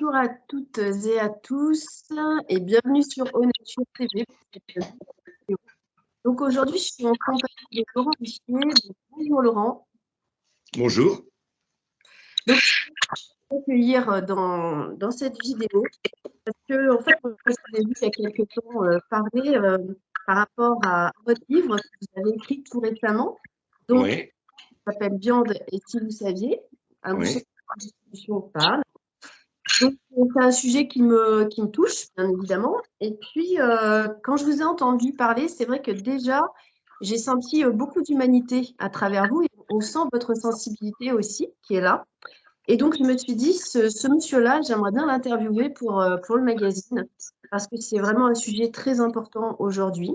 Bonjour à toutes et à tous et bienvenue sur Onature TV. Donc aujourd'hui, je suis en compagnie de Laurent Richier. Bonjour Laurent. Bonjour. Donc, je vais vous accueillir dans cette vidéo parce que, en fait, on s'est vu il y a quelques temps parler par rapport à votre livre que vous avez écrit tout récemment. Donc, Oui, ça s'appelle Viande et si vous saviez. Un boucher oui. de distribution parle. Donc, c'est un sujet qui me touche, bien évidemment. Et puis, quand je vous ai entendu parler, c'est vrai que déjà, j'ai senti beaucoup d'humanité à travers vous et on sent votre sensibilité aussi qui est là. Et donc, je me suis dit, ce monsieur-là, j'aimerais bien l'interviewer pour le magazine parce que c'est vraiment un sujet très important aujourd'hui.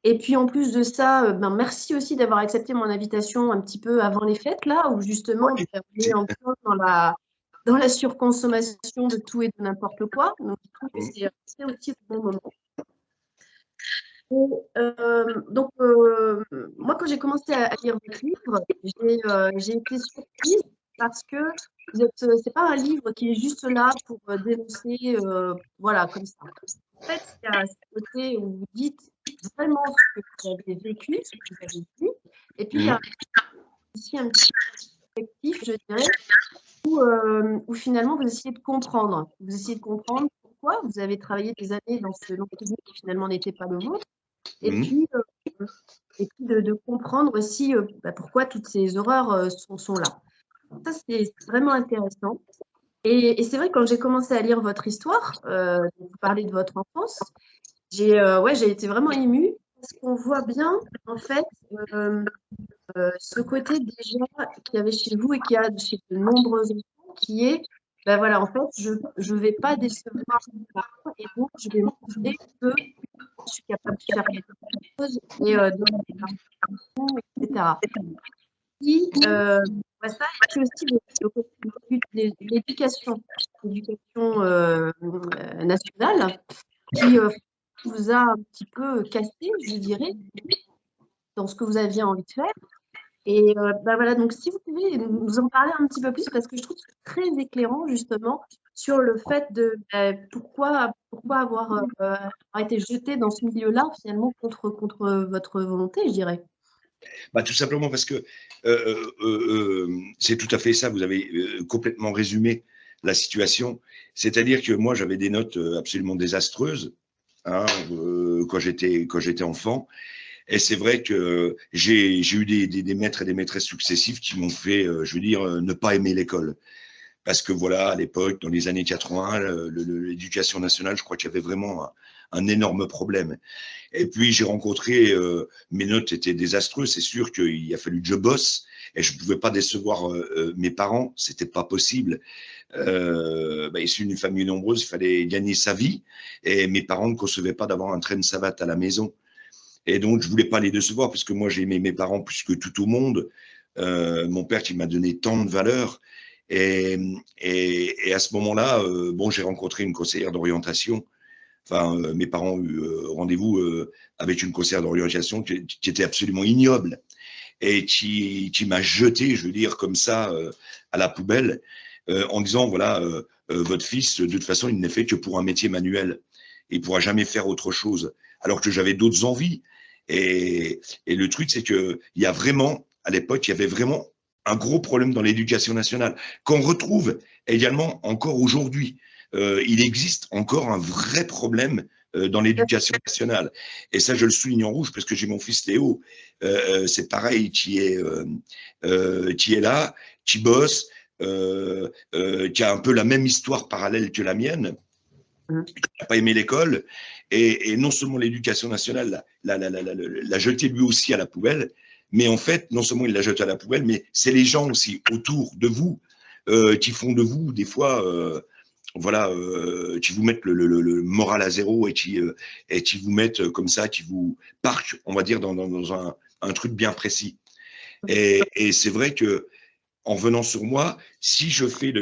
Et puis, en plus de ça, merci aussi d'avoir accepté mon invitation un petit peu avant les fêtes, là, où justement, Oui, on est en plein dans la surconsommation de tout et de n'importe quoi. Donc, je trouve que c'est aussi le bon moment. Moi, quand j'ai commencé à lire votre livre, j'ai été surprise parce que c'est pas un livre qui est juste là pour dénoncer, voilà, comme ça. En fait, il y a ce côté où vous dites vraiment ce que vous avez vécu, ce que vous avez dit, et puis il y a aussi un petit perspective, je dirais, où finalement vous essayez de comprendre. Vous essayez de comprendre pourquoi vous avez travaillé des années dans ce milieu qui finalement n'était pas le vôtre, et puis, de comprendre aussi pourquoi toutes ces horreurs sont là. Ça, c'est vraiment intéressant. Et c'est vrai que quand j'ai commencé à lire votre histoire, vous parlez de votre enfance, j'ai été vraiment émue parce qu'on voit bien, en fait, ce côté déjà qu'il y avait chez vous et qu'il y a chez de nombreux enfants, qui est, ben voilà, en fait, je ne vais pas décevoir mes parents et donc je vais montrer que je suis capable de faire quelque chose et de etc. Puis, ça, et puis aussi l'éducation nationale qui vous a un petit peu cassé, je dirais, dans ce que vous aviez envie de faire. Et voilà, donc si vous pouvez nous en parler un petit peu plus, parce que je trouve que c'est très éclairant justement sur le fait de pourquoi avoir été jeté dans ce milieu-là, finalement, contre votre volonté, je dirais. Bah, tout simplement parce que c'est tout à fait ça, vous avez complètement résumé la situation. C'est-à-dire que moi, j'avais des notes absolument désastreuses hein, quand j'étais enfant. Et c'est vrai que j'ai eu des maîtres et des maîtresses successifs qui m'ont fait, je veux dire, ne pas aimer l'école. Parce que voilà, à l'époque, dans les années 80, l'éducation nationale, je crois qu'il y avait vraiment un énorme problème. Et puis j'ai rencontré, mes notes étaient désastreuses, c'est sûr qu'il a fallu que je bosse et je ne pouvais pas décevoir mes parents, c'était pas possible. Issu d'une famille nombreuse, il fallait gagner sa vie et mes parents ne concevaient pas d'avoir un train de savate à la maison. Et donc je voulais pas les décevoir parce que moi j'ai aimé mes parents plus que tout au monde. Mon père qui m'a donné tant de valeurs. Et, et à ce moment-là, bon, j'ai rencontré une conseillère d'orientation. Enfin, mes parents ont eu rendez-vous avec une conseillère d'orientation qui était absolument ignoble et qui m'a jeté, je veux dire, comme ça, à la poubelle, en disant, voilà, votre fils, de toute façon, il n'est fait que pour un métier manuel. Il ne pourra jamais faire autre chose. Alors que j'avais d'autres envies. Et le truc, c'est qu'il y a vraiment, à l'époque, il y avait vraiment un gros problème dans l'éducation nationale, qu'on retrouve également encore aujourd'hui. Il existe encore un vrai problème dans l'éducation nationale. Et ça, je le souligne en rouge parce que j'ai mon fils Théo, c'est pareil, qui est là, qui bosse, qui a un peu la même histoire parallèle que la mienne, qui n'a pas aimé l'école, et non seulement l'éducation nationale l'a jeté lui aussi à la poubelle, mais en fait, non seulement il l'a jeté à la poubelle, mais c'est les gens aussi autour de vous qui font de vous, des fois, voilà, qui vous mettent le moral à zéro et qui vous mettent comme ça, qui vous parquent, on va dire, dans un truc bien précis. Et c'est vrai que en venant sur moi, si je fais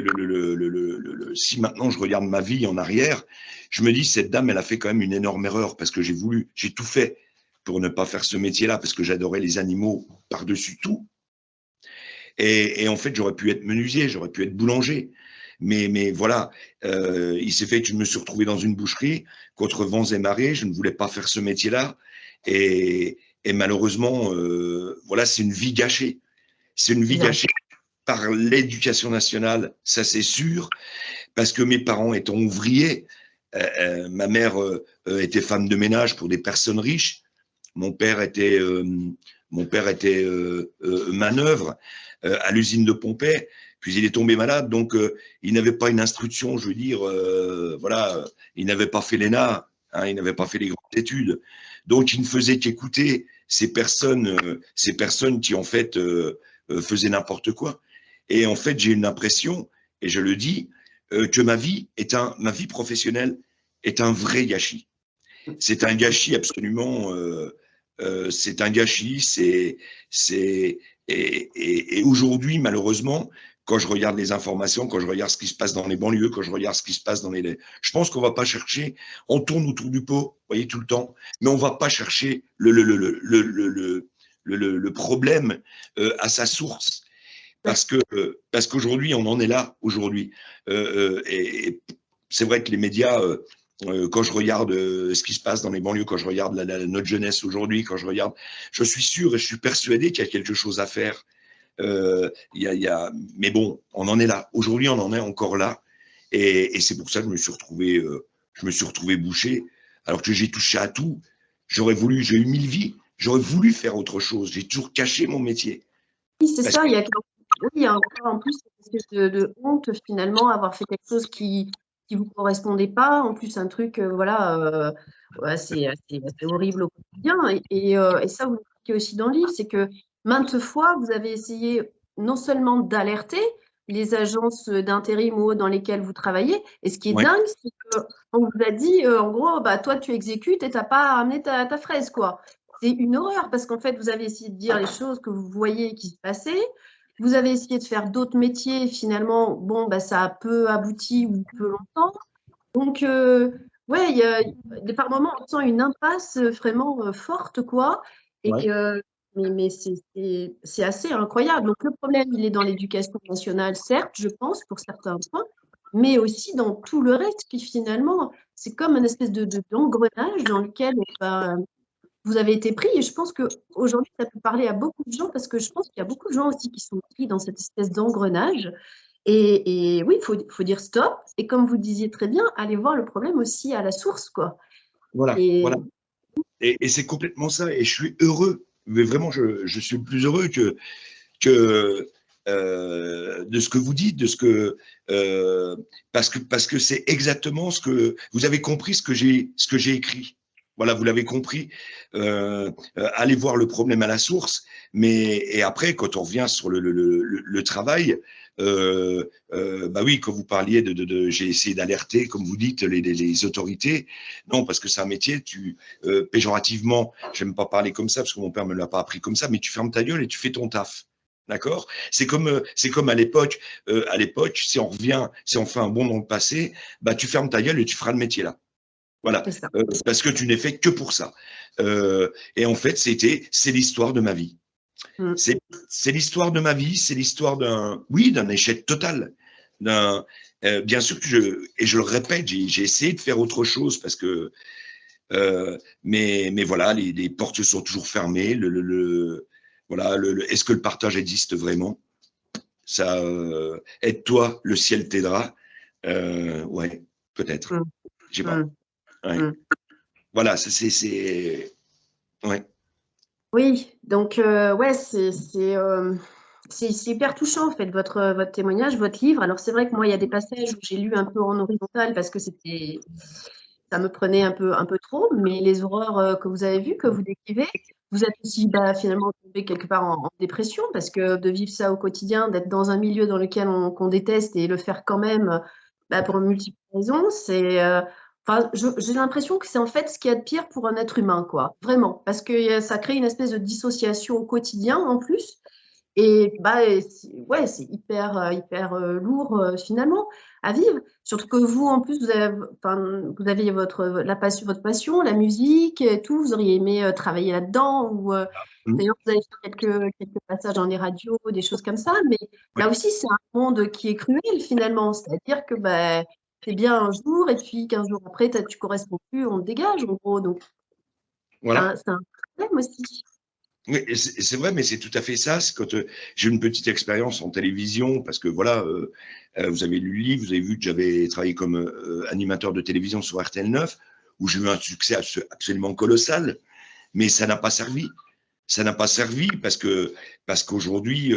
si maintenant je regarde ma vie en arrière, je me dis cette dame, elle a fait quand même une énorme erreur parce que j'ai tout fait pour ne pas faire ce métier-là parce que j'adorais les animaux par-dessus tout. Et en fait, j'aurais pu être menuisier, j'aurais pu être boulanger. mais voilà, il s'est fait que je me suis retrouvé dans une boucherie contre vents et marées. Je ne voulais pas faire ce métier-là. Et malheureusement, voilà, c'est une vie gâchée. C'est une vie Bien. gâchée par l'éducation nationale, ça c'est sûr, parce que mes parents étant ouvriers, ma mère était femme de ménage pour des personnes riches, mon père était, manœuvre à l'usine de Pompey, puis il est tombé malade, donc il n'avait pas une instruction, je veux dire, voilà, il n'avait pas fait l'ENA, hein, il n'avait pas fait les grandes études, donc il ne faisait qu'écouter ces personnes qui en fait faisaient n'importe quoi. Et en fait, j'ai une impression, et je le dis, que ma vie professionnelle est un vrai gâchis. C'est un gâchis absolument. C'est un gâchis. Et aujourd'hui, malheureusement, quand je regarde les informations, quand je regarde ce qui se passe dans les banlieues, quand je regarde ce qui se passe dans les, je pense qu'on va pas chercher. On tourne autour du pot, vous voyez, tout le temps, mais on va pas chercher le problème à sa source. Parce qu'aujourd'hui, on en est là aujourd'hui. Et c'est vrai que les médias, quand je regarde ce qui se passe dans les banlieues, quand je regarde notre jeunesse aujourd'hui, quand je regarde, je suis sûr et je suis persuadé qu'il y a quelque chose à faire. Mais bon, on en est là. Aujourd'hui, on en est encore là. Et c'est pour ça que je me suis retrouvé bouché, alors que j'ai touché à tout. J'ai eu 1000 vies. J'aurais voulu faire autre chose. J'ai toujours caché mon métier. Oui, c'est ça. Il y a encore en plus cette espèce de honte finalement, avoir fait quelque chose qui vous correspondait pas. En plus, un truc, voilà, ouais, c'est horrible au quotidien. Et ça, vous l'expliquez aussi dans le livre, c'est que maintes fois, vous avez essayé non seulement d'alerter les agences d'intérim ou autres dans lesquelles vous travaillez, et ce qui est Ouais. dingue, c'est qu'on vous a dit, en gros, bah, toi, tu exécutes et tu n'as pas amené ta fraise, quoi. C'est une horreur parce qu'en fait, vous avez essayé de dire les choses que vous voyez qui se passaient. Vous avez essayé de faire d'autres métiers. Finalement, bon, bah, ça a peu abouti ou peu longtemps. Donc, ouais, par moments, on sent une impasse vraiment forte, quoi. Ouais. Et, mais c'est assez incroyable. Donc, le problème, il est dans l'éducation nationale, certes, je pense, pour certains points, mais aussi dans tout le reste qui, finalement, c'est comme une espèce d'engrenage dans lequel bah, vous avez été pris. Et je pense qu'aujourd'hui, ça peut parler à beaucoup de gens parce que je pense qu'il y a beaucoup de gens aussi qui sont pris dans cette espèce d'engrenage. Et oui, il faut dire stop. Et comme vous disiez très bien, aller voir le problème aussi à la source, quoi. Voilà, Et voilà. Et c'est complètement ça. Et je suis heureux. Mais vraiment, je suis plus heureux que de ce que vous dites, parce que c'est exactement ce que vous avez compris, ce que j'ai écrit. Voilà, vous l'avez compris. Allez voir le problème à la source, et après, quand on revient sur le travail, bah oui, quand vous parliez j'ai essayé d'alerter, comme vous dites, les autorités. Non, parce que c'est un métier, péjorativement, j'aime pas parler comme ça parce que mon père me l'a pas appris comme ça, mais tu fermes ta gueule et tu fais ton taf. D'accord. C'est comme à l'époque. À l'époque, si on fait un bond dans le passé, bah tu fermes ta gueule et tu feras le métier là. Voilà. c'est ça. Parce que tu n'es fait que pour ça. Et en fait, c'est l'histoire de ma vie. Mm. C'est l'histoire de ma vie. C'est l'histoire d'un échec total. Bien sûr que et je le répète, j'ai essayé de faire autre chose parce que, mais voilà, les portes sont toujours fermées. Voilà, est-ce que le partage existe vraiment? Ça, aide-toi, le ciel t'aidera. Ouais, peut-être. Mm. Je sais pas. Mm. Ouais. Mm. Voilà, ouais. Oui, donc ouais, c'est hyper touchant en fait votre témoignage, votre livre. Alors c'est vrai que moi il y a des passages où j'ai lu un peu en horizontal parce que ça me prenait un peu trop, mais les horreurs que vous avez vues, que vous décrivez, vous êtes aussi bah, finalement tombé quelque part en dépression parce que de vivre ça au quotidien, d'être dans un milieu dans lequel qu'on déteste et le faire quand même bah, pour multiples raisons, enfin, j'ai l'impression que c'est en fait ce qu'il y a de pire pour un être humain, quoi. Vraiment. Parce que ça crée une espèce de dissociation au quotidien en plus. Et bah, ouais, c'est hyper lourd finalement à vivre. Surtout que vous, en plus, vous avez votre passion, la musique et tout. Vous auriez aimé travailler là-dedans. Mm. D'ailleurs, vous avez fait quelques passages dans les radios, des choses comme ça. Mais Ouais. là aussi, c'est un monde qui est cruel finalement. C'est-à-dire que bah, c'est bien un jour et puis 15 jours après, tu corresponds plus, on te dégage en gros. Donc, Voilà. c'est un problème aussi. Oui, et c'est vrai, mais c'est tout à fait ça. C'est quand j'ai eu une petite expérience en télévision, parce que voilà, vous avez lu le livre, vous avez vu que j'avais travaillé comme animateur de télévision sur RTL 9, où j'ai eu un succès absolument colossal, mais ça n'a pas servi. Ça n'a pas servi parce qu'aujourd'hui,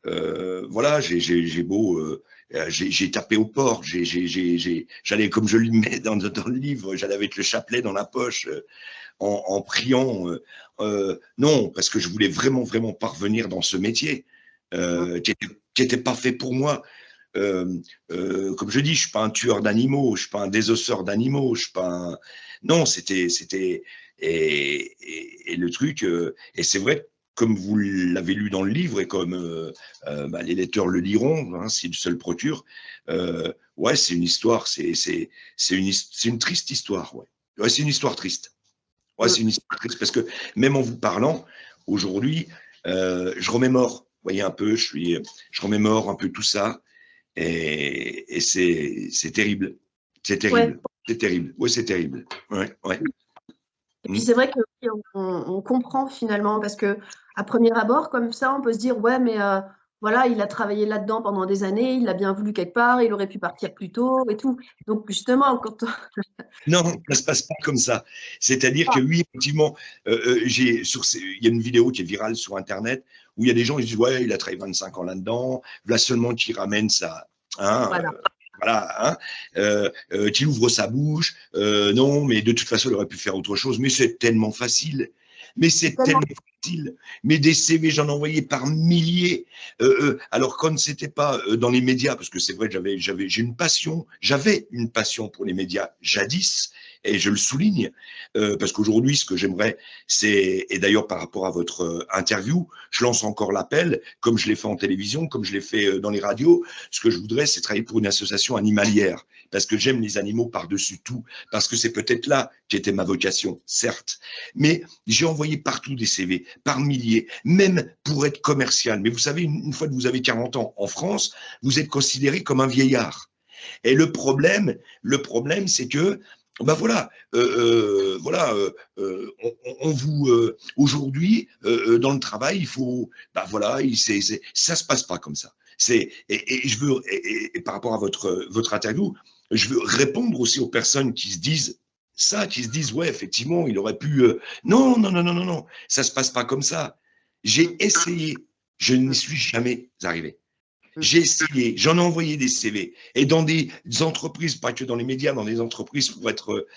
voilà, j'ai beau, j'ai tapé au port, j'allais comme je le mets dans le livre, j'allais avec le chapelet dans la poche. En priant. Non, parce que je voulais vraiment, vraiment parvenir dans ce métier qui était pas fait pour moi. Comme je dis, je suis pas un tueur d'animaux, je suis pas un désosseur d'animaux, je suis pas un... Non, et le truc, et c'est vrai, comme vous l'avez lu dans le livre et comme bah, les lecteurs le liront, hein, s'ils se le procurent, ouais, c'est une histoire, c'est une triste histoire, ouais. Ouais, c'est une histoire triste. Ouais, c'est une histoire triste parce que même en vous parlant, aujourd'hui, je remémore, vous voyez un peu, je remémore un peu tout ça et c'est terrible. C'est Ouais. terrible. C'est terrible. Ouais, c'est terrible. Ouais, ouais. Et puis Mm. c'est vrai que oui, on comprend finalement, parce que à premier abord, comme ça, on peut se dire, ouais, mais voilà, il a travaillé là-dedans pendant des années, il a bien voulu quelque part, il aurait pu partir plus tôt et tout. Donc justement, quand Non, ça se passe pas comme ça. C'est-à-dire que oui, effectivement, il y a une vidéo qui est virale sur Internet où il y a des gens qui disent ouais, il a travaillé 25 ans là-dedans, là seulement qui ramène ça, hein, voilà. voilà, hein, qu'il ouvre sa bouche. Non, mais de toute façon, il aurait pu faire autre chose. Mais c'est tellement facile. Mais C'est c'est tellement tellement facile. Mais des CV, j'en ai envoyé par milliers. Alors quand c'était pas dans les médias, parce que c'est vrai que j'avais une passion pour les médias jadis, et je le souligne, parce qu'aujourd'hui, ce que j'aimerais, c'est, et d'ailleurs par rapport à votre interview, je lance encore l'appel, comme je l'ai fait en télévision, comme je l'ai fait dans les radios, ce que je voudrais, c'est travailler pour une association animalière, parce que j'aime les animaux par-dessus tout, parce que c'est peut-être là qu'était ma vocation, certes, mais j'ai envoyé partout des CV, par milliers, même pour être commercial. Mais vous savez, une fois que vous avez 40 ans en France, vous êtes considéré comme un vieillard. Et le problème, c'est que ben voilà, voilà, on vous aujourd'hui dans le travail, il faut, ben voilà, ça se passe pas comme ça. Et je veux, et par rapport à votre interview, je veux répondre aussi aux personnes qui se disent ça, qui se disent ouais, effectivement, il aurait pu. Non, non, non, non, non, non, ça se passe pas comme ça. J'ai essayé, je n'y suis jamais arrivé. J'ai essayé, j'en ai envoyé des CV. Et dans des entreprises, pas que dans les médias, dans des entreprises pour être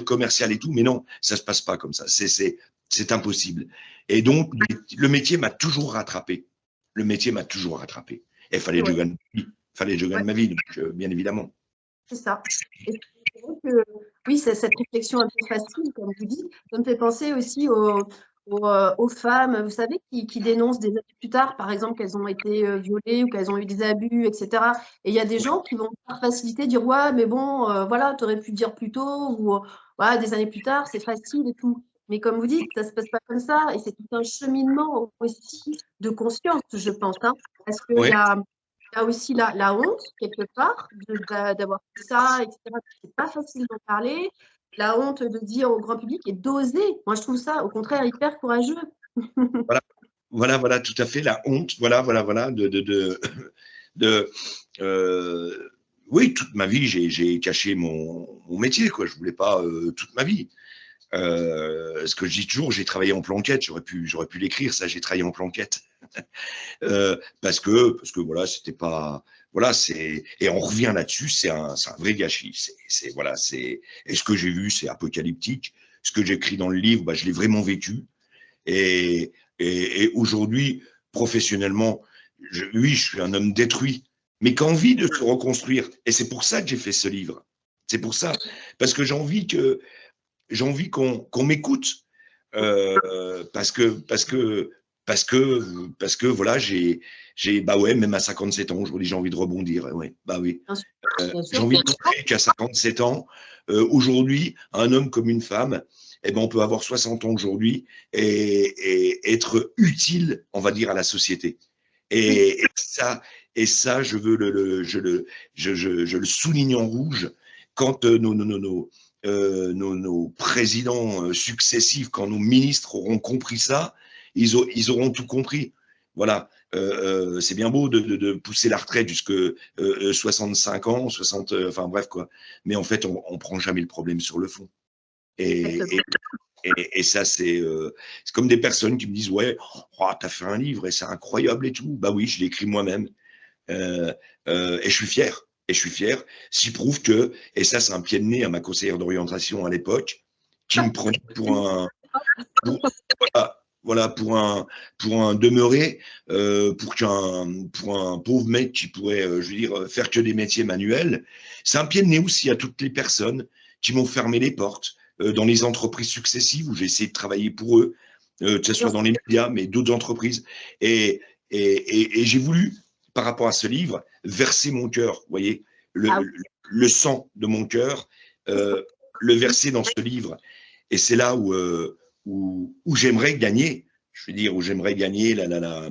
commercial et tout, mais non, ça se passe pas comme ça. C'est impossible. Et donc, le métier m'a toujours rattrapé. Le métier m'a toujours rattrapé. Et il fallait que je ouais, gagne ma vie. Fallait que je gagne ouais, ma vie, donc, bien évidemment. c'est ça. Et c'est vrai que oui, c'est cette réflexion un peu facile, comme vous dites, ça me fait penser aussi aux femmes, vous savez, qui dénoncent des années plus tard, par exemple, qu'elles ont été violées ou qu'elles ont eu des abus, etc. Et il y a des Ouais, gens qui vont par facilité dire, ouais, mais bon, voilà, tu aurais pu dire plus tôt, ou voilà, des années plus tard, c'est facile et tout. Mais comme vous dites, ça se passe pas comme ça, et c'est tout un cheminement aussi de conscience, je pense, hein, parce qu'il ouais, y a aussi la honte, quelque part, d'avoir fait ça, etc. C'est pas facile d'en parler. La honte de dire au grand public et d'oser. Moi, je trouve ça, au contraire, hyper courageux. voilà, voilà, voilà, tout à fait. La honte, voilà, voilà, voilà, de oui, toute ma vie, j'ai caché mon métier, quoi. Je voulais pas toute ma vie. Ce que je dis toujours, j'ai travaillé en planquette. J'aurais pu l'écrire, ça. J'ai travaillé en planquette parce que voilà, c'était pas, voilà, et on revient là-dessus. C'est un vrai gâchis. Voilà, et ce que j'ai vu, c'est apocalyptique. Ce que j'écris dans le livre, bah, je l'ai vraiment vécu. Et, et aujourd'hui, professionnellement, oui, je suis un homme détruit, mais qui a envie de se reconstruire. Et c'est pour ça que j'ai fait ce livre. C'est pour ça, parce que j'ai envie qu'on m'écoute, parce que parce que voilà, bah ouais, même à 57 ans, aujourd'hui, j'ai envie de rebondir. Ouais, bah oui. Bien sûr, bien J'ai sûr. envie de montrer qu'à 57 ans, aujourd'hui, un homme comme une femme, eh ben, on peut avoir 60 ans aujourd'hui et être utile, on va dire, à la société. Oui, Et, et ça, je veux je le souligne en rouge quand nos présidents successifs, quand nos ministres auront compris ça, ils auront tout compris. Voilà. C'est bien beau de pousser la retraite jusque 65 ans, 60, enfin bref quoi. Mais en fait, on prend jamais le problème sur le fond. Et, exactement. et ça, c'est comme des personnes qui me disent ouais, oh, t'as fait un livre et c'est incroyable et tout. Bah oui, je l'ai écrit moi-même et je suis fier. Et je suis fier. S'il prouve que, et ça, c'est un pied de nez à ma conseillère d'orientation à l'époque, qui me prenait pour un, pour, voilà, pour un demeuré, pour un pauvre mec qui pourrait, je veux dire, faire que des métiers manuels. C'est un pied de nez aussi à toutes les personnes qui m'ont fermé les portes dans les entreprises successives où j'ai essayé de travailler pour eux, que ce soit dans les médias, mais d'autres entreprises. Et, et j'ai voulu, par rapport à ce livre, verser mon cœur, vous voyez, Ah le sang de mon cœur, le verser dans ce livre. Et c'est là où j'aimerais gagner, je veux dire, où j'aimerais gagner la,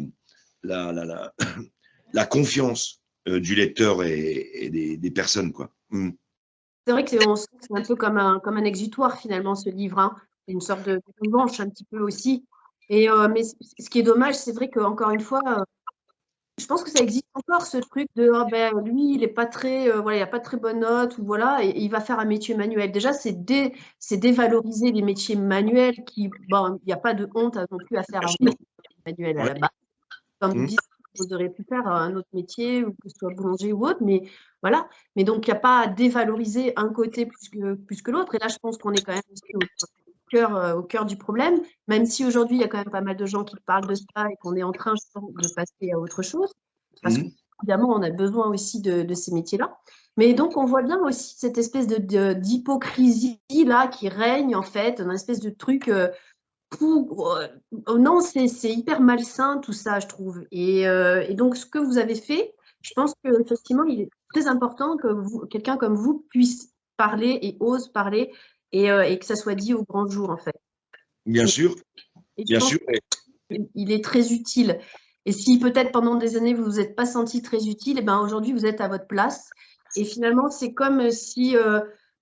la confiance du lecteur et des personnes, quoi. Mm. c'est vrai que c'est un peu comme un exutoire finalement ce livre, hein. C'est une sorte de revanche un petit peu aussi. Et mais ce qui est dommage, c'est vrai qu'encore une fois, je pense que ça existe encore ce truc de ah ben lui il est pas très voilà il a pas de très bonne note ou voilà et il va faire un métier manuel. Déjà c'est dévaloriser les métiers manuels qui bon il n'y a pas de honte non plus à faire un métier manuel à Ouais. la base. Comme vous Mm. dites, vous auriez pu faire un autre métier, ou que ce soit boulanger ou autre, mais voilà. Mais donc, il n'y a pas à dévaloriser un côté plus que l'autre. Et là, je pense qu'on est quand même aussi au cœur du problème, même si aujourd'hui, il y a quand même pas mal de gens qui parlent de ça et qu'on est en train justement, de passer à autre chose. Parce Mm. qu'évidemment, on a besoin aussi de ces métiers-là. Mais donc, on voit bien aussi cette espèce d'hypocrisie là qui règne, en fait, une espèce de truc. Non, c'est hyper malsain tout ça, je trouve. Et donc, ce que vous avez fait, je pense qu'effectivement, il est très important que quelqu'un comme vous puisse parler et ose parler et que ça soit dit au grand jour, en fait. Bien Et, sûr, et je bien pense sûr. qu'il est très utile. Et si peut-être pendant des années, vous vous êtes pas senti très utile, et ben aujourd'hui, vous êtes à votre place. Et finalement, c'est comme si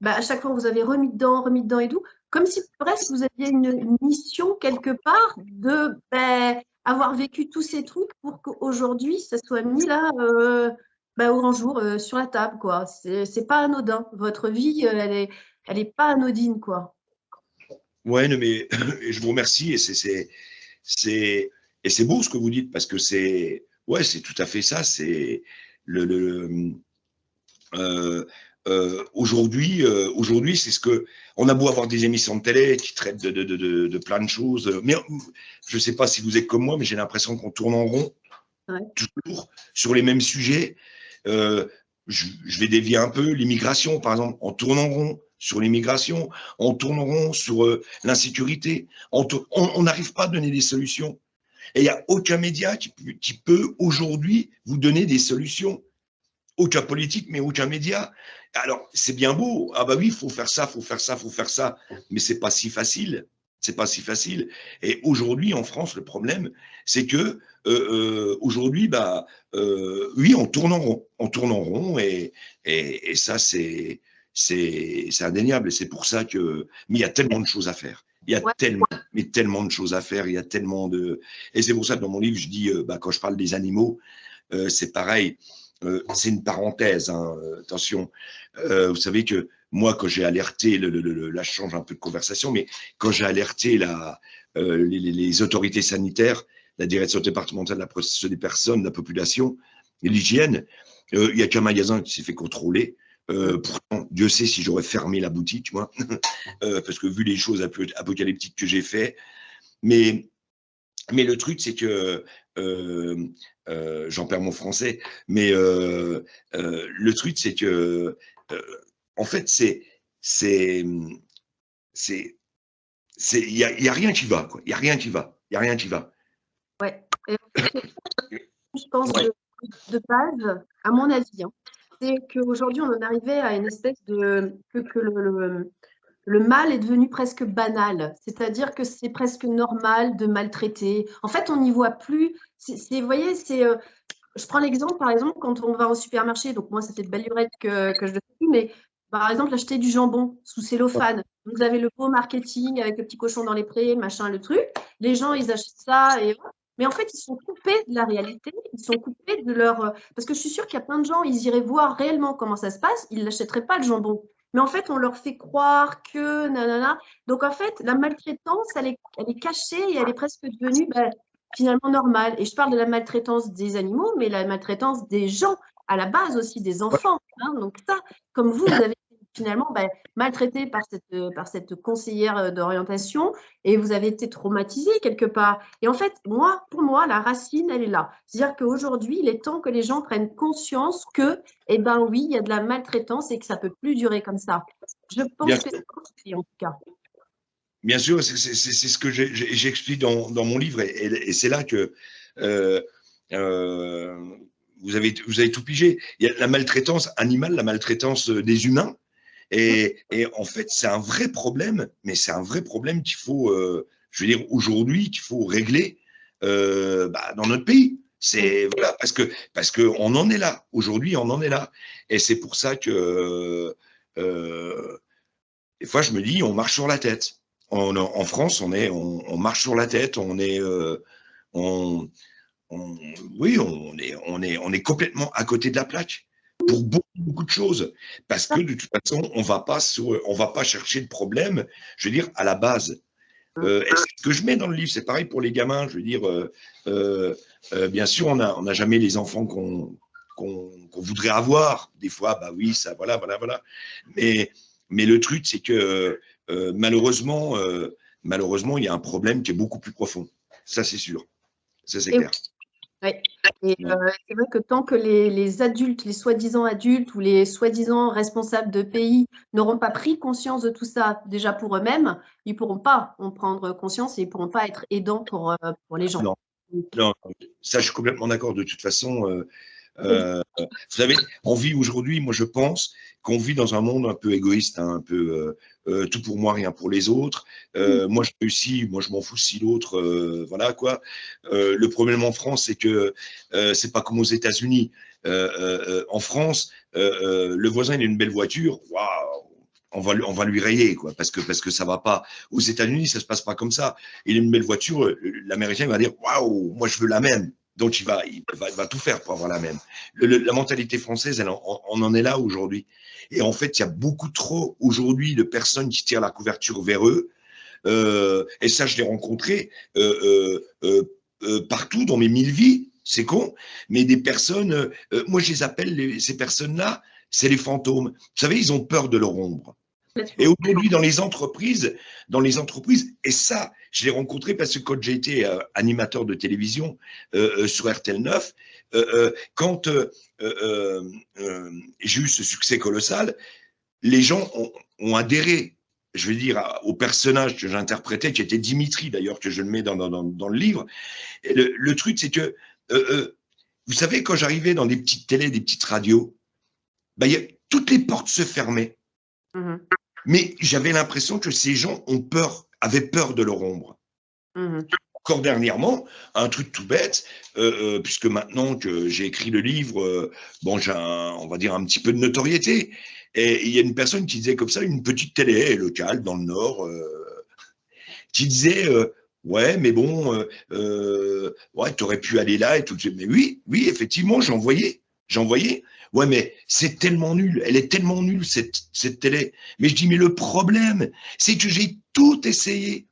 bah, à chaque fois, vous avez remis dedans et tout, comme si presque vous aviez une mission quelque part de ben, avoir vécu tous ces trucs pour qu'aujourd'hui, ça soit mis là ben, au grand jour, sur la table, quoi. C'est pas anodin. Votre vie, elle est pas anodine, quoi. Ouais, non, mais je vous remercie c'est et c'est beau ce que vous dites parce que c'est ouais, c'est tout à fait ça. C'est le aujourd'hui, c'est ce que on a beau avoir des émissions de télé qui traitent de plein de choses, mais je ne sais pas si vous êtes comme moi, mais j'ai l'impression qu'on tourne en rond Ouais. toujours sur les mêmes sujets. Euh, je vais dévier un peu l'immigration, par exemple, on tourne en rond sur l'immigration, on tourne en rond sur l'insécurité, on n'arrive pas à donner des solutions. Et il n'y a aucun média qui peut aujourd'hui vous donner des solutions aucun politique, mais aucun média. Alors, c'est bien beau. Ah bah oui, il faut faire ça, il faut faire ça, il faut faire ça. Mais c'est pas si facile. C'est pas si facile. Et aujourd'hui, en France, le problème, c'est que aujourd'hui, bah, oui, on tourne en rond. On tourne en rond et ça, c'est indéniable. Et c'est pour ça que. Mais il y a tellement de choses à faire. Il y a Ouais. tellement, mais tellement de choses à faire. Il y a tellement de. Et c'est pour ça que dans mon livre, je dis, bah, quand je parle des animaux, c'est pareil. C'est une parenthèse, hein, attention. Vous savez que moi, quand j'ai alerté, là je change un peu de conversation, mais quand j'ai alerté les autorités sanitaires, la direction départementale de la protection des personnes, de la population et l'hygiène, il n'y a qu'un magasin qui s'est fait contrôler. Pourtant, Dieu sait si j'aurais fermé la boutique, moi, parce que vu les choses apocalyptiques que j'ai fait, mais le truc, c'est que j'en perds mon français, mais le truc, c'est que en fait, c'est, c'est, il y a rien qui va, quoi. Il y a rien qui va. Il y a rien qui va. Et en fait, je pense Ouais. de base, à mon avis, hein, c'est qu'aujourd'hui, on en arrivait à une espèce de que le mal est devenu presque banal. C'est-à-dire que c'est presque normal de maltraiter. En fait, on n'y voit plus. Vous voyez, je prends l'exemple, par exemple, quand on va au supermarché, donc moi, ça fait de belle lurette que je le fais, mais par exemple, acheter du jambon sous cellophane. Vous avez le beau marketing avec le petit cochon dans les prés, machin, le truc. Les gens, ils achètent ça et voilà. Mais en fait, ils sont coupés de la réalité, ils sont coupés de leur. Parce que je suis sûre qu'il y a plein de gens, ils iraient voir réellement comment ça se passe, ils n'achèteraient pas le jambon. Mais en fait, on leur fait croire que nanana. Donc en fait, la maltraitance, elle est cachée et elle est presque devenue finalement normale. Et je parle de la maltraitance des animaux, mais la maltraitance des gens, à la base aussi des enfants. Hein. Donc ça, comme vous avez finalement maltraité par cette conseillère d'orientation et vous avez été traumatisé quelque part. Et en fait, pour moi, la racine, elle est là. C'est-à-dire qu'aujourd'hui, il est temps que les gens prennent conscience que, eh ben oui, il y a de la maltraitance et que ça peut plus durer comme ça. Je Bien pense que sûr, c'est en tout cas. bien sûr, c'est ce que j'explique dans mon livre, et c'est là que euh, euh, vous avez tout pigé. Il y a la maltraitance animale, la maltraitance des humains, et en fait, c'est un vrai problème, mais c'est un vrai problème qu'il faut, je veux dire, aujourd'hui, qu'il faut régler dans notre pays. C'est voilà, parce que on en est là. Aujourd'hui, on en est là, et c'est pour ça que des fois, je me dis, on marche sur la tête. En France, on marche sur la tête. On, on- oui, on est complètement à côté de la plaque pour beaucoup de choses. Parce que de toute façon, on va pas chercher de problème, je veux dire, à la base. Et c'est ce que je mets dans le livre, c'est pareil pour les gamins. Je veux dire, bien sûr, on n'a jamais les enfants qu'on voudrait avoir. Des fois, bah oui, ça, voilà. Mais, mais le truc, c'est que malheureusement, il y a un problème qui est beaucoup plus profond. Ça, c'est sûr. Ça, c'est Et clair. ouais. Et Ouais. c'est vrai que tant que les adultes, les soi-disant adultes ou les soi-disant responsables de pays n'auront pas pris conscience de tout ça déjà pour eux-mêmes, ils ne pourront pas en prendre conscience et ils ne pourront pas être aidants pour les gens. Non, non, ça, je suis complètement d'accord. De toute façon, C'est vous savez, on vit aujourd'hui, moi je pense qu'on vit dans un monde un peu égoïste, hein, un peu tout pour moi, rien pour les autres. Moi je réussis, moi je m'en fous si l'autre, voilà quoi. Le problème en France, c'est que c'est pas comme aux États-Unis. En France, le voisin il a une belle voiture, waouh, on va lui rayer quoi, parce que ça va pas. Aux États-Unis, ça se passe pas comme ça. Il a une belle voiture, l'Américain va dire waouh, moi je veux la même. Donc il va tout faire pour avoir la même. La mentalité française, on en est là aujourd'hui. Et en fait, il y a beaucoup trop aujourd'hui de personnes qui tirent la couverture vers eux. Et ça, je l'ai rencontré partout dans mes 1000 vies. C'est con, mais des personnes, moi je les appelle ces personnes-là, c'est les fantômes. Vous savez, ils ont peur de leur ombre. Et complètement. aujourd'hui, dans les entreprises, et ça, je l'ai rencontré parce que quand j'ai été animateur de télévision sur RTL 9, quand j'ai eu ce succès colossal, les gens ont adhéré, je veux dire, au personnage que j'interprétais, qui était Dimitri d'ailleurs, que je le mets dans le livre. Et le truc, c'est que, vous savez, quand j'arrivais dans des petites télés, des petites radios, toutes les portes se fermaient. Mhm. Mais j'avais l'impression que ces gens avaient peur de leur ombre. Mhm. Encore dernièrement, un truc tout bête, puisque maintenant que j'ai écrit le livre, bon, on va dire un petit peu de notoriété. Et il y a une personne qui disait comme ça, une petite télé locale dans le Nord, qui disait ouais, mais bon, ouais, tu aurais pu aller là et tout. Mais oui, effectivement, j'en voyais. Ouais, mais c'est tellement nul, elle est tellement nulle cette télé. Mais je dis, mais le problème, c'est que j'ai tout essayé.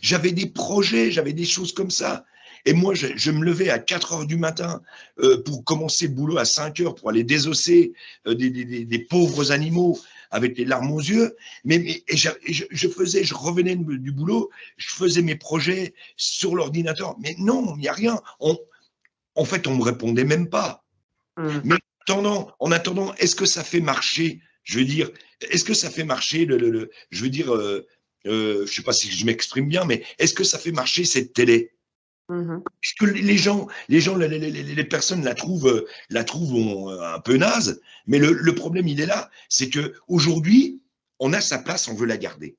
J'avais des projets, j'avais des choses comme ça. Et moi, je me levais à 4 heures du matin pour commencer le boulot à 5 heures pour aller désosser des pauvres animaux avec les larmes aux yeux. Je revenais du boulot, je faisais mes projets sur l'ordinateur. Mais non, il n'y a rien. En fait, on ne me répondait même pas. Mhm. Mais en attendant, est-ce que ça fait marcher, je veux dire, est-ce que ça fait marcher je veux dire, je ne sais pas si je m'exprime bien, mais est-ce que ça fait marcher cette télé? Mmh. Puisque les personnes la trouvent un peu naze, mais le problème, il est là, c'est qu'aujourd'hui, on a sa place, on veut la garder.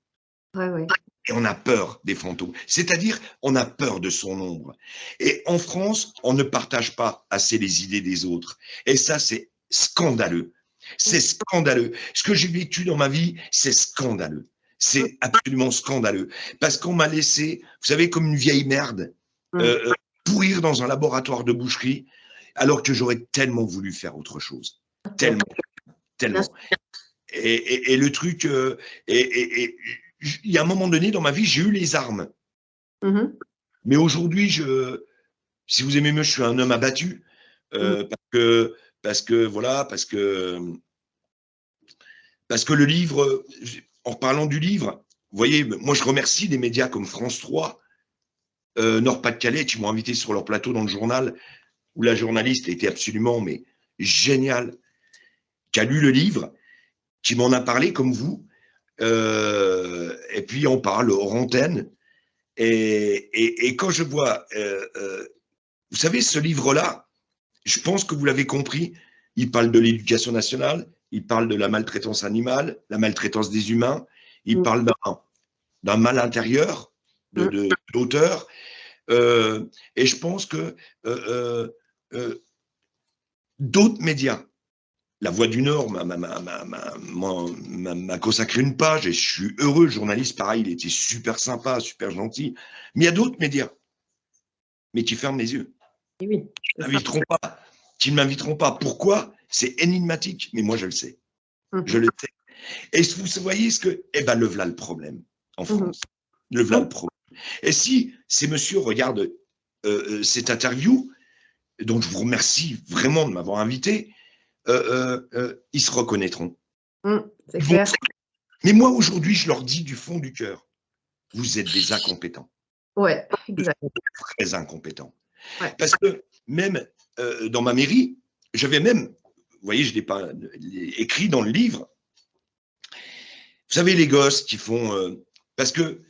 Ouais, ouais. Et on a peur des fantômes, c'est-à-dire on a peur de son ombre. Et en France, on ne partage pas assez les idées des autres. Et ça, c'est scandaleux. C'est scandaleux. Ce que j'ai vécu dans ma vie, c'est scandaleux. C'est absolument scandaleux. Parce qu'on m'a laissé, vous savez, comme une vieille merde, pourrir dans un laboratoire de boucherie, alors que j'aurais tellement voulu faire autre chose. Tellement, tellement. Et le truc, et il y a un moment donné dans ma vie, j'ai eu les armes. Mmh. Mais aujourd'hui, si vous aimez mieux, je suis un homme abattu. Parce que, voilà, parce que le livre, en parlant du livre, vous voyez, moi je remercie des médias comme France 3, Nord-Pas-de-Calais, qui m'ont invité sur leur plateau dans le journal, où la journaliste était absolument mais géniale, qui a lu le livre, qui m'en a parlé comme vous, et puis on parle hors antenne. Et quand je vois, vous savez, ce livre-là, je pense que vous l'avez compris, il parle de l'éducation nationale, il parle de la maltraitance animale, la maltraitance des humains, il parle d'un mal intérieur de l'auteur. Et je pense que d'autres médias, La Voix du Nord m'a consacré une page et je suis heureux. Le journaliste, pareil, il était super sympa, super gentil. Mais il y a d'autres médias, mais qui ferment les yeux. Et oui, Qui ne m'inviteront pas. Pourquoi? C'est énigmatique, mais moi je le sais. Je le sais. Et vous voyez ce que. Eh bien, le voilà le problème en France. Le voilà le problème. Et si ces messieurs regardent cette interview, dont je vous remercie vraiment de m'avoir invité, ils se reconnaîtront. C'est clair. Mais moi, aujourd'hui, je leur dis du fond du cœur, vous êtes des incompétents. Ouais, exact. Très incompétents. Ouais. Parce que même dans ma mairie, j'avais même, vous voyez, je l'ai pas écrit dans le livre, vous savez, les gosses qui font. Parce que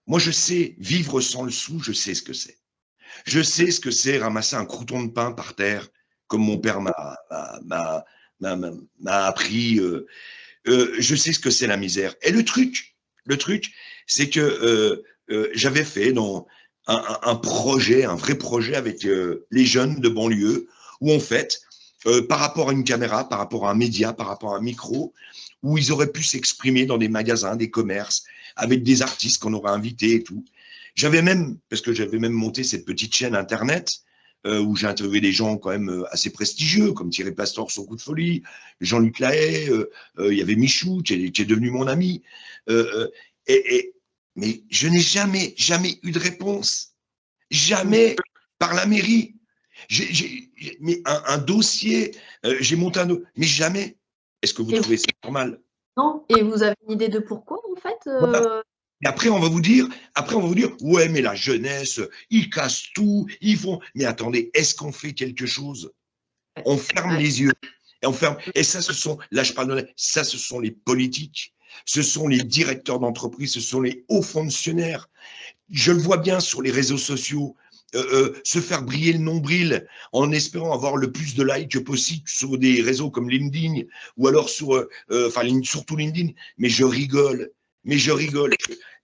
moi, je sais vivre sans le sou, je sais ce que c'est. Je sais ce que c'est ramasser un crouton de pain par terre, comme mon père m'a appris. Je sais ce que c'est la misère. Et le truc, c'est que j'avais fait dans un projet, un vrai projet avec les jeunes de banlieue, où en fait, par rapport à une caméra, par rapport à un média, par rapport à un micro, où ils auraient pu s'exprimer dans des magasins, des commerces, avec des artistes qu'on aurait invités et tout. J'avais même, parce que j'avais même monté cette petite chaîne internet, où j'ai interviewé des gens quand même assez prestigieux, comme Thierry Pastor, son coup de folie, Jean-Luc Lahaye, il y avait Michou, qui est devenu mon ami. Mais je n'ai jamais eu de réponse. Jamais par la mairie. Mais un dossier, j'ai monté un dossier, mais jamais. Est-ce que vous trouvez ça normal? Non. Et vous avez une idée de pourquoi, en fait Voilà. Et après, on va vous dire, ouais, mais la jeunesse, ils cassent tout, ils font. Mais attendez, est-ce qu'on fait quelque chose? On ferme les yeux. Et on ferme. Et ça, là, je parle ça, ce sont les politiques, ce sont les directeurs d'entreprise, ce sont les hauts fonctionnaires. Je le vois bien sur les réseaux sociaux, se faire briller le nombril en espérant avoir le plus de likes possible sur des réseaux comme LinkedIn ou alors surtout LinkedIn. Mais je rigole.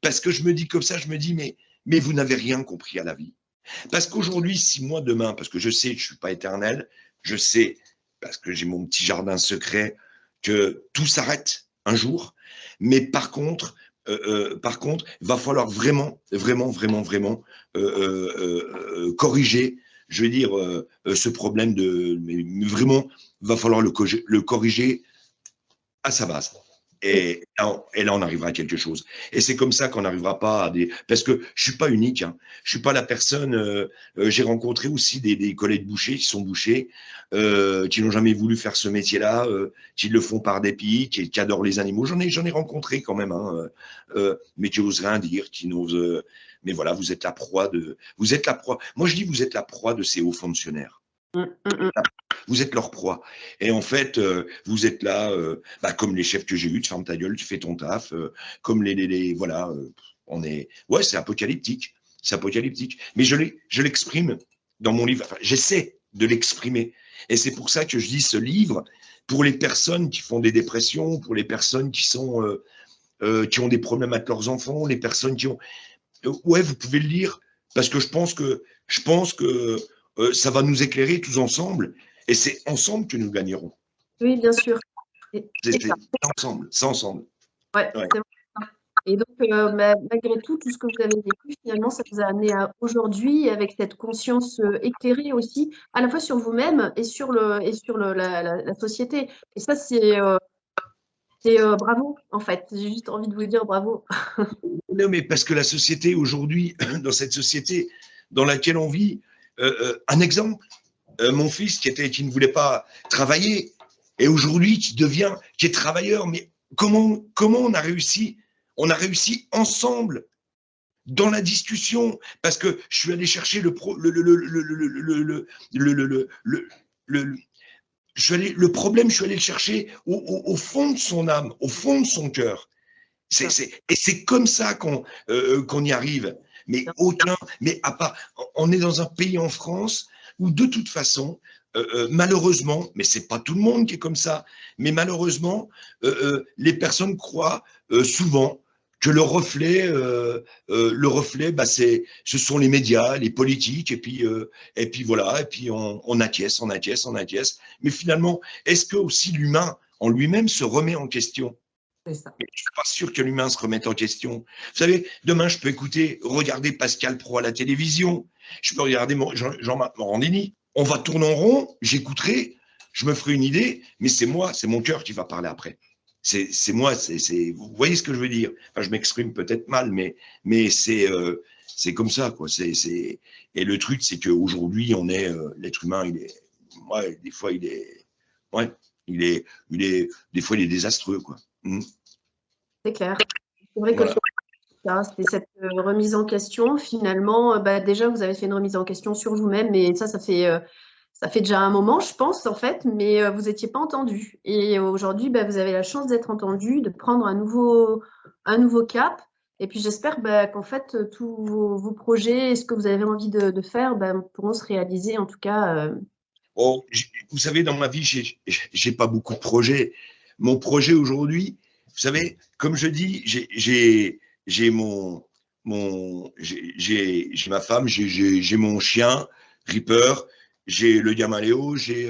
Parce que je me dis comme ça, je me dis, mais vous n'avez rien compris à la vie. Parce qu'aujourd'hui, si moi demain, parce que je sais que je ne suis pas éternel, je sais, parce que j'ai mon petit jardin secret, que tout s'arrête un jour. Mais par contre, il va falloir vraiment corriger, je veux dire, ce problème mais vraiment, il va falloir le corriger à sa base. Et là, on arrivera à quelque chose. Et c'est comme ça qu'on n'arrivera pas à des. Parce que je suis pas unique. Hein. Je suis pas la personne. J'ai rencontré aussi des collègues bouchers qui sont bouchers, qui n'ont jamais voulu faire ce métier-là, qui le font par dépit, qui adorent les animaux. J'en ai rencontré quand même, hein, mais qui n'osent rien dire, qui n'osent. Mais voilà, vous êtes la proie. Moi, je dis, vous êtes la proie de ces hauts fonctionnaires. Vous êtes leur proie. Et en fait, vous êtes là, comme les chefs que j'ai eus, tu fermes ta gueule, tu fais ton taf, comme voilà, on est. Ouais, c'est apocalyptique. c'est apocalyptique. Mais je l'exprime dans mon livre, enfin, j'essaie de l'exprimer. Et c'est pour ça que je dis ce livre, pour les personnes qui font des dépressions, pour les personnes qui ont des problèmes avec leurs enfants, les personnes qui ont... ouais, vous pouvez le lire, parce que je pense que ça va nous éclairer tous ensemble, et c'est ensemble que nous gagnerons. Oui, bien sûr. C'est ensemble, c'est ensemble. Ouais, Ouais. c'est vrai. Et donc, malgré tout ce que vous avez vécu, finalement, ça vous a amené à aujourd'hui, avec cette conscience éclairée aussi, à la fois sur vous-même et sur la société. Et ça, c'est bravo, en fait. J'ai juste envie de vous dire bravo. Non, mais parce que la société aujourd'hui, dans cette société dans laquelle on vit, un exemple, mon fils qui ne voulait pas travailler, et aujourd'hui qui est travailleur, mais comment on a réussi? On a réussi ensemble dans la discussion, parce que je suis allé chercher le problème, je suis allé le chercher au fond de son âme, au fond de son cœur. Et c'est comme ça qu'on y arrive. Mais à part, on est dans un pays en France où de toute façon, malheureusement, mais c'est pas tout le monde qui est comme ça, mais malheureusement, les personnes croient souvent que le reflet, bah ce sont les médias, les politiques, et puis voilà, et puis on acquiesce. Mais finalement, est-ce que aussi l'humain en lui-même se remet en question? C'est ça. Je ne suis pas sûr que l'humain se remette en question. Vous savez, demain, je peux regarder Pascal Praud à la télévision, je peux regarder Jean-Marc Morandini, on va tourner en rond, j'écouterai, je me ferai une idée, mais c'est moi, c'est mon cœur qui va parler après. C'est moi, vous voyez ce que je veux dire? Enfin, je m'exprime peut-être mal, mais c'est comme ça, quoi. Et le truc, c'est qu'aujourd'hui, l'être humain, des fois, des fois, il est désastreux, quoi. C'est clair. C'est vrai que Voilà. c'était cette remise en question. Finalement, déjà, vous avez fait une remise en question sur vous-même, et ça fait déjà un moment, je pense, en fait, mais vous n'étiez pas entendu. Et aujourd'hui, vous avez la chance d'être entendu, de prendre un nouveau cap. Et puis, j'espère qu'en fait, tous vos projets et ce que vous avez envie de faire pourront se réaliser, en tout cas. Oh, vous savez, dans ma vie, j'ai pas beaucoup de projets. Mon projet aujourd'hui, vous savez, comme je dis, j'ai ma femme, j'ai mon chien, Ripper, j'ai le Gamaleo, j'ai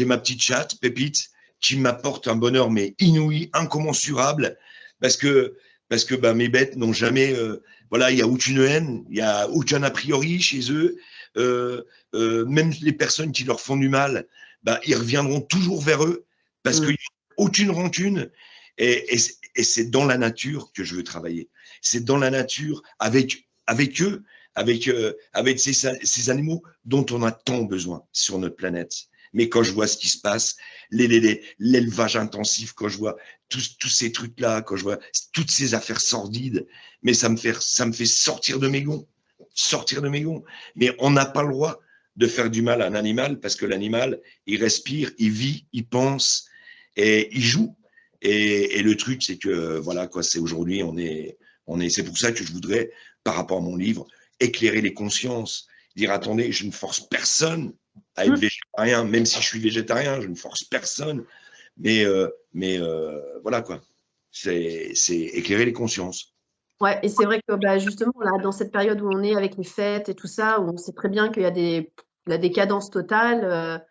ma petite chatte, Pépite, qui m'apporte un bonheur mais inouï, incommensurable, parce que mes bêtes n'ont jamais, voilà, il y a aucune haine, il y a aucun a priori chez eux. Même les personnes qui leur font du mal, ils reviendront toujours vers eux parce qu'il n'y a aucune rancune. Et c'est dans la nature que je veux travailler. C'est dans la nature avec eux, avec ces animaux dont on a tant besoin sur notre planète. Mais quand je vois ce qui se passe, l'élevage intensif, quand je vois tous ces trucs-là, quand je vois toutes ces affaires sordides, mais ça me fait sortir de mes gonds. Mais on n'a pas le droit de faire du mal à un animal parce que l'animal, il respire, il vit, il pense et il joue. Et le truc, c'est que voilà quoi, c'est aujourd'hui, c'est pour ça que je voudrais, par rapport à mon livre, éclairer les consciences, dire attendez, je ne force personne à être végétarien, même si je suis végétarien, je ne force personne, mais voilà quoi, c'est éclairer les consciences. Ouais, et c'est vrai que justement, là, dans cette période où on est avec les fêtes et tout ça, où on sait très bien qu'il y a la décadence totale,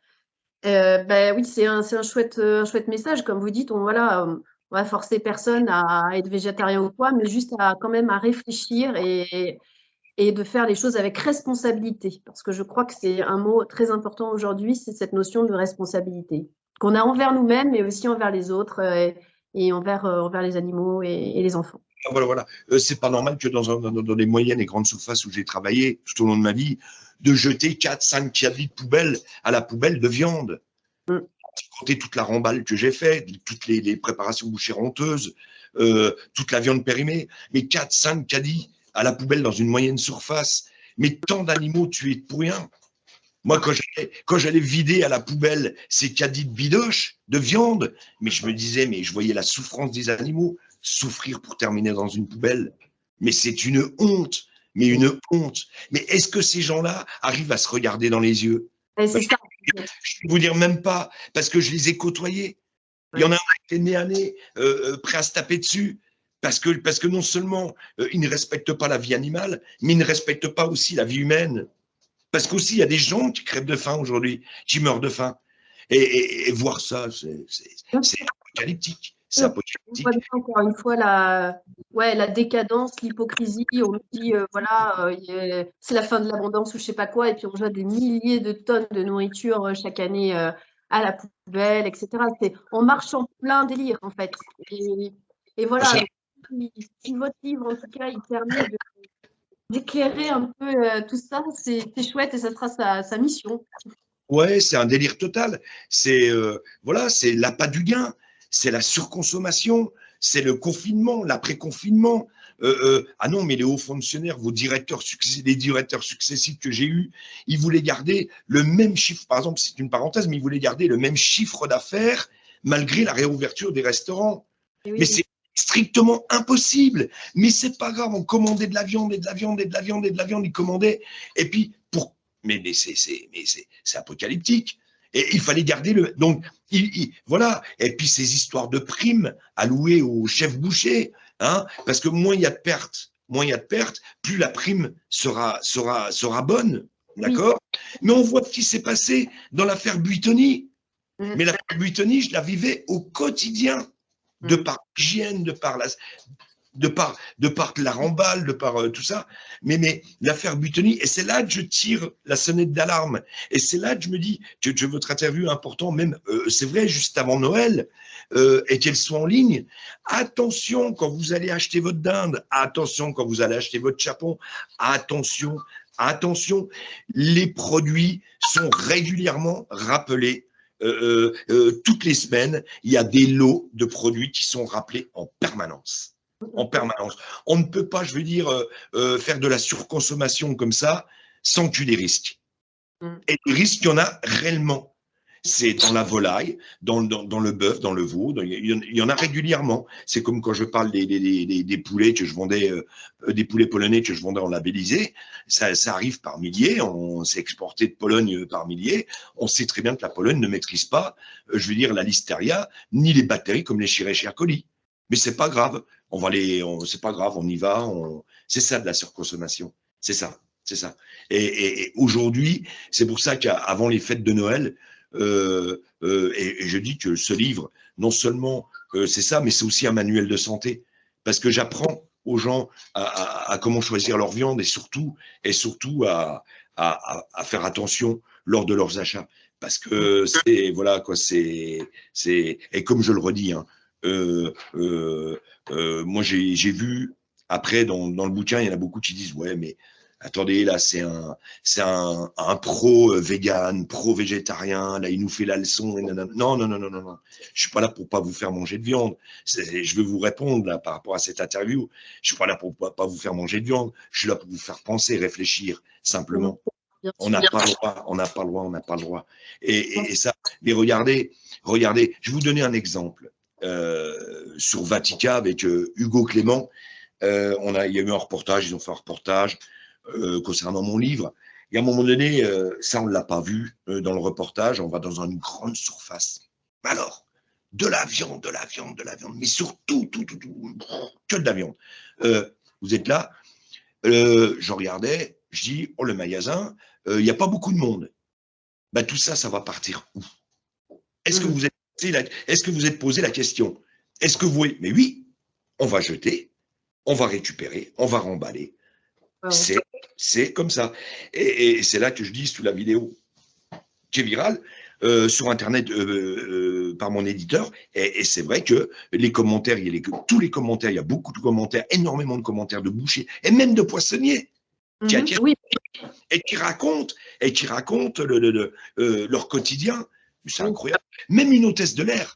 oui, c'est un chouette message. Comme vous dites, on va forcer personne à être végétarien ou quoi, mais juste quand même à réfléchir et de faire les choses avec responsabilité. Parce que je crois que c'est un mot très important aujourd'hui, c'est cette notion de responsabilité qu'on a envers nous-mêmes, mais aussi envers les autres et envers les animaux et les enfants. Voilà. C'est pas normal que dans les moyennes et grandes surfaces où j'ai travaillé tout au long de ma vie, de jeter 4-5 caddies de poubelle à la poubelle de viande. Compter toute la remballe que j'ai fait, toutes les préparations bouchées honteuses, toute la viande périmée, mais 4-5 caddies à la poubelle dans une moyenne surface, mais tant d'animaux tués pour rien. Moi, quand j'allais vider à la poubelle ces caddies de bidoche, de viande, mais je me disais, mais je voyais la souffrance des animaux, souffrir pour terminer dans une poubelle. Mais c'est une honte. mais une honte. Mais est-ce que ces gens-là arrivent à se regarder dans les yeux? C'est ça. Je vais vous dire même pas, parce que je les ai côtoyés. Il y en a un qui est nez à nez, prêt à se taper dessus, parce que non seulement ils ne respectent pas la vie animale, mais ils ne respectent pas aussi la vie humaine. Parce qu'aussi, il y a des gens qui crèvent de faim aujourd'hui, qui meurent de faim. Et voir ça, c'est apocalyptique. C'est On apocalyptique. voit bien encore une fois la décadence, l'hypocrisie. On nous dit, voilà, c'est la fin de l'abondance ou je sais pas quoi, et puis on jette des milliers de tonnes de nourriture chaque année à la poubelle, etc. On marche en plein délire, en fait. Et voilà, si votre livre, en tout cas, il permet d'éclairer un peu tout ça, c'est chouette et ça sera sa mission. Ouais, c'est un délire total. C'est voilà, c'est l'appât du gain, c'est la surconsommation, c'est le confinement, l'après-confinement. Ah non, mais les hauts fonctionnaires, les directeurs successifs que j'ai eus, ils voulaient garder le même chiffre. Par exemple, c'est une parenthèse, mais ils voulaient garder le même chiffre d'affaires malgré la réouverture des restaurants. Oui. Mais c'est strictement impossible. Mais c'est pas grave, on commandait de la viande et de la viande et de la viande et de la viande, ils commandaient. Et puis pour mais c'est apocalyptique. Et il fallait garder le. Donc, voilà. Et puis, ces histoires de primes allouées au chef boucher, hein, parce que moins il y a de pertes, plus la prime sera bonne. D'accord. Mais on voit ce qui s'est passé dans l'affaire Buitoni. Mais l'affaire Buitoni, je la vivais au quotidien, de par l'hygiène, de par la remballe, de par tout ça. Mais l'affaire Buitoni, et c'est là que je tire la sonnette d'alarme. Et c'est là que je me dis que votre interview est important, même, c'est vrai, juste avant Noël, et qu'elle soit en ligne. Attention quand vous allez acheter votre dinde, attention quand vous allez acheter votre chapon, attention, les produits sont régulièrement rappelés. Toutes les semaines, il y a des lots de produits qui sont rappelés en permanence. On ne peut pas, je veux dire, faire de la surconsommation comme ça sans qu'il y ait des risques. Et les risques, il y en a réellement. C'est dans la volaille, dans le bœuf, dans le veau, il y en a régulièrement. C'est comme quand je parle des poulets que je vendais, des poulets polonais que je vendais en labellisé. Ça arrive par milliers, on s'est exporté de Pologne par milliers. On sait très bien que la Pologne ne maîtrise pas, je veux dire, la listeria, ni les bactéries comme les Escherichia coli. Mais c'est pas grave, c'est pas grave, on y va, c'est ça de la surconsommation, c'est ça. Et aujourd'hui, c'est pour ça qu'avant les fêtes de Noël, et je dis que ce livre, non seulement c'est ça, mais c'est aussi un manuel de santé, parce que j'apprends aux gens à comment choisir leur viande et surtout à faire attention lors de leurs achats, parce que c'est voilà quoi, et comme je le redis, hein, moi j'ai vu après dans le bouquin, il y en a beaucoup qui disent ouais mais attendez, là, c'est un pro-vegan, pro-végétarien, là, il nous fait la leçon. Non. Je suis pas là pour pas vous faire manger de viande. Je veux vous répondre, là, par rapport à cette interview. Je suis pas là pour pas vous faire manger de viande. Je suis là pour vous faire penser, réfléchir, simplement. On n'a pas le droit. Et ça, mais regardez, je vais vous donner un exemple. Sur Vatica, avec Hugo Clément, il y a eu un reportage, ils ont fait un reportage, concernant mon livre. Et à un moment donné, ça, on ne l'a pas vu dans le reportage, on va dans une grande surface. Alors, de la viande, mais surtout, que de la viande. Vous êtes là, je regardais, je dis, oh, le magasin, il n'y a pas beaucoup de monde. Ben, tout ça, ça va partir où? Est-ce que vous êtes posé la question? Est-ce que vous voyez? Mais oui, on va jeter, on va récupérer, on va remballer. C'est comme ça. Et c'est là que je dis sous la vidéo qui est virale sur Internet par mon éditeur. Et c'est vrai que les commentaires, tous les commentaires, il y a beaucoup de commentaires, énormément de commentaires de bouchers et même de poissonniers et qui racontent leur quotidien. C'est incroyable. Même une hôtesse de l'air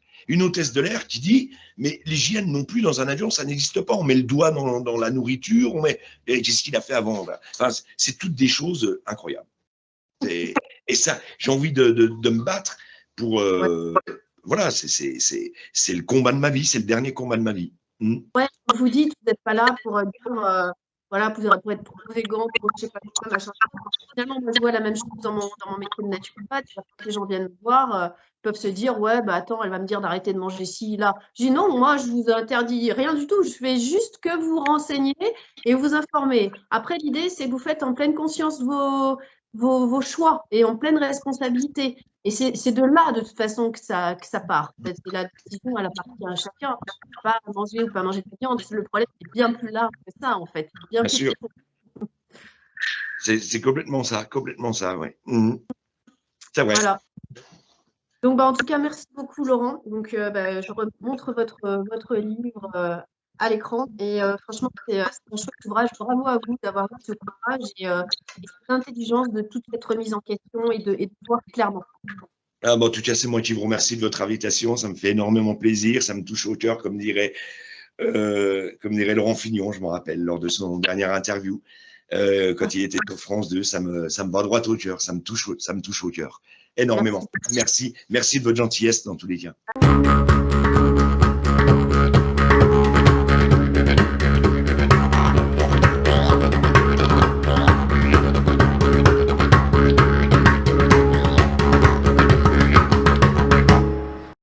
qui dit mais l'hygiène non plus dans un avion ça n'existe pas, on met le doigt dans la nourriture, qu'est-ce qu'il a fait avant, enfin, c'est toutes des choses incroyables et ça j'ai envie de me battre pour voilà, c'est le combat de ma vie, c'est le dernier combat de ma vie. Ouais, vous dites, vous n'êtes pas là pour dire voilà, pour être pro-végan, pour je sais pas quoi, machin. Finalement, moi, je vois la même chose dans mon métier de naturopathe. Quand les gens viennent me voir, ils peuvent se dire, ouais, bah attends, elle va me dire d'arrêter de manger ci, là. Je dis non, moi, je vous interdis rien du tout. Je fais juste que vous renseignez et vous informer. Après, l'idée, c'est que vous faites en pleine conscience vos choix et en pleine responsabilité. Et c'est de là, de toute façon, que ça part. C'est la décision, elle appartient à chacun. Pas manger ou pas manger de viande. Le problème est bien plus large que ça, en fait. Bien Bien plus sûr. C'est complètement ça, ouais. Mmh. C'est vrai. Voilà. Donc, bah, en tout cas, merci beaucoup, Laurent. Donc, bah, je montre votre livre à l'écran. Et franchement, c'est un chouette ouvrage. Bravo à vous d'avoir eu ce courage et cette intelligence de toute cette remise en question et de voir clairement. Ah, bon, en tout cas, c'est moi qui vous remercie de votre invitation. Ça me fait énormément plaisir. Ça me touche au cœur, comme dirait Laurent Fignon, je me rappelle, lors de son dernière interview, quand il était sur France 2. Ça me va droit au cœur. Ça me touche au cœur. Énormément. Merci. Merci de votre gentillesse dans tous les cas.